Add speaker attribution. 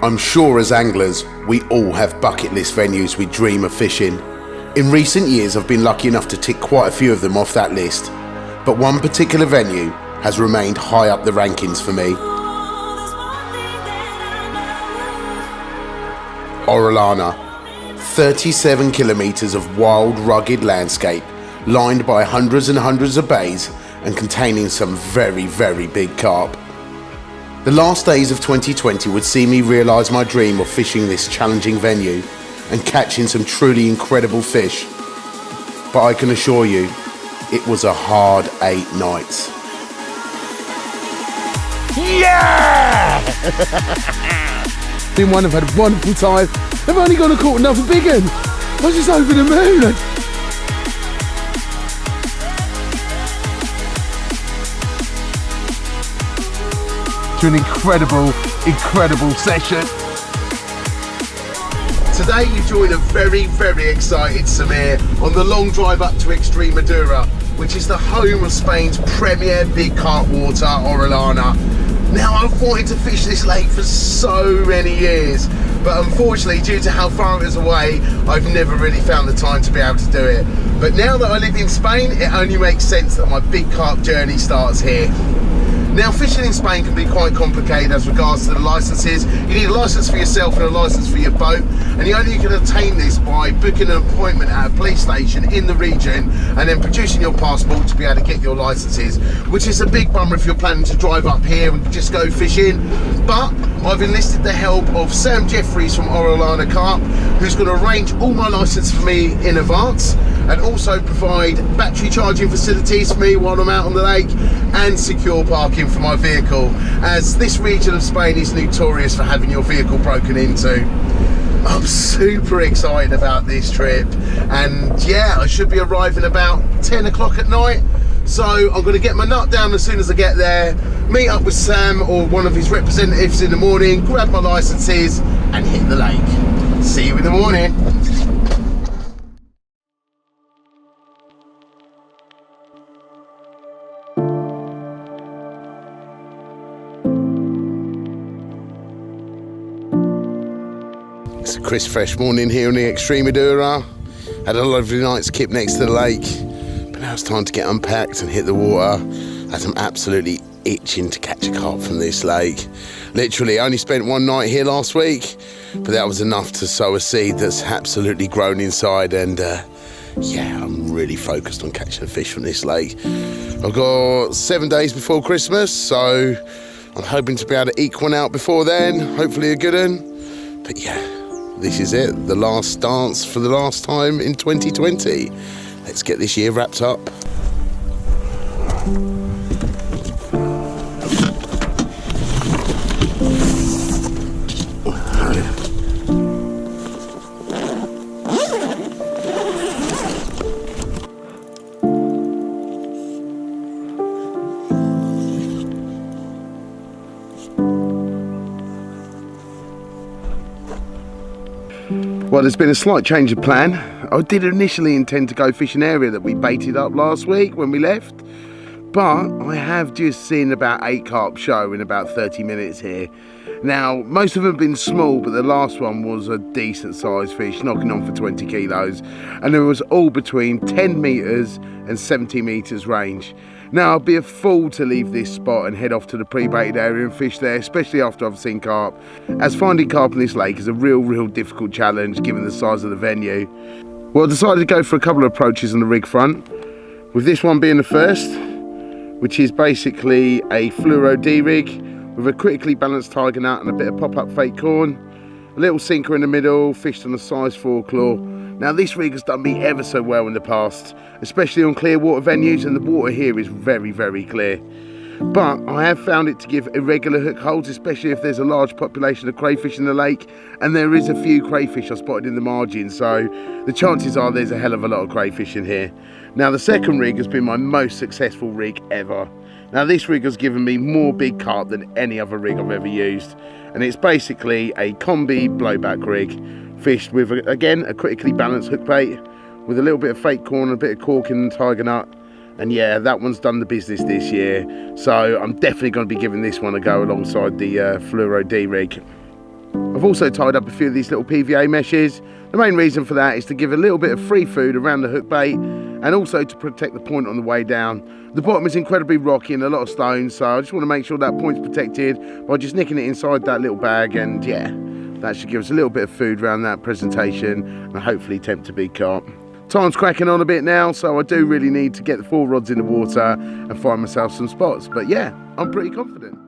Speaker 1: I'm sure as anglers, we all have bucket list venues we dream of fishing. In recent years, I've been lucky enough to tick quite a few of them off that list, but one particular venue has remained high up the rankings for me. Orellana, 37 kilometres of wild, rugged landscape, lined by hundreds and hundreds of bays and containing some very, very big carp. The last days of 2020 would see me realise my dream of fishing this challenging venue and catching some truly incredible fish. But I can assure you, it was a hard 8 nights.
Speaker 2: Yeah! I've had a wonderful time. I've only gone and caught another big one. I was just over the moon. To an incredible session.
Speaker 1: Today you join a very, very excited Samir on the long drive up to Extremadura, which is the home of Spain's premier big carp water, Orellana. Now, I've wanted to fish this lake for so many years, but unfortunately, due to how far it is away, I've never really found the time to be able to do it. But now that I live in Spain, it only makes sense that my big carp journey starts here. Now, fishing in Spain can be quite complicated as regards to the licences. You need a licence for yourself and a licence for your boat, and you only can obtain this by booking an appointment at a police station in the region and then producing your passport to be able to get your licences, which is a big bummer if you're planning to drive up here and just go fishing. But I've enlisted the help of Sam Jeffries from Orellana Carp, who's going to arrange all my licence for me in advance and also provide battery charging facilities for me while I'm out on the lake and secure parking for my vehicle, as this region of Spain is notorious for having your vehicle broken into. I'm super excited about this trip, and yeah, I should be arriving about 10 o'clock at night. So I'm going to get my nut down as soon as I get there, meet up with Sam or one of his representatives in the morning, grab my licences and hit the lake. See you in the morning. It's a crisp, fresh morning here in the Extremadura. Had a lovely night's kip next to the lake, but now it's time to get unpacked and hit the water, as I'm absolutely itching to catch a carp from this lake. Literally, I only spent one night here last week, but that was enough to sow a seed that's absolutely grown inside, and yeah, I'm really focused on catching a fish from this lake. I've got 7 days before Christmas, so I'm hoping to be able to eke one out before then, hopefully a good one. But yeah, this is it, the last dance for the last time in 2020. Let's get this year wrapped up. Well, there's been a slight change of plan. I did initially intend to go fish an area that we baited up last week when we left, but I have just seen about 8 carp show in about 30 minutes here. Now, most of them have been small, but the last one was a decent sized fish, knocking on for 20 kilos, and it was all between 10 metres and 70 metres range. Now, I'd be a fool to leave this spot and head off to the pre-baited area and fish there, especially after I've seen carp, as finding carp in this lake is a real difficult challenge given the size of the venue. Well, I decided to go for a couple of approaches on the rig front, with this one being the first, which is basically a fluoro D-rig with a critically balanced tiger nut and a bit of pop-up fake corn, a little sinker in the middle, fished on a size 4 claw. Now, this rig has done me ever so well in the past, especially on clear water venues, and the water here is very clear. But I have found it to give irregular hook holds, especially if there's a large population of crayfish in the lake, and there is a few crayfish I spotted in the margin, so the chances are there's a hell of a lot of crayfish in here. Now, the second rig has been my most successful rig ever. Now, this rig has given me more big carp than any other rig I've ever used, and it's basically a combi blowback rig, fished with, again, a critically balanced hook bait, with a little bit of fake corn and a bit of cork in the tiger nut. And yeah, that one's done the business this year, so I'm definitely going to be giving this one a go alongside the Fluoro D rig. I've also tied up a few of these little PVA meshes. The main reason for that is to give a little bit of free food around the hook bait and also to protect the point on the way down. The bottom is incredibly rocky and a lot of stones, so I just want to make sure that point's protected by just nicking it inside that little bag, and yeah, that should give us a little bit of food around that presentation and hopefully tempt a big carp. Time's cracking on a bit now, so I do really need to get the 4 rods in the water and find myself some spots, but yeah, I'm pretty confident.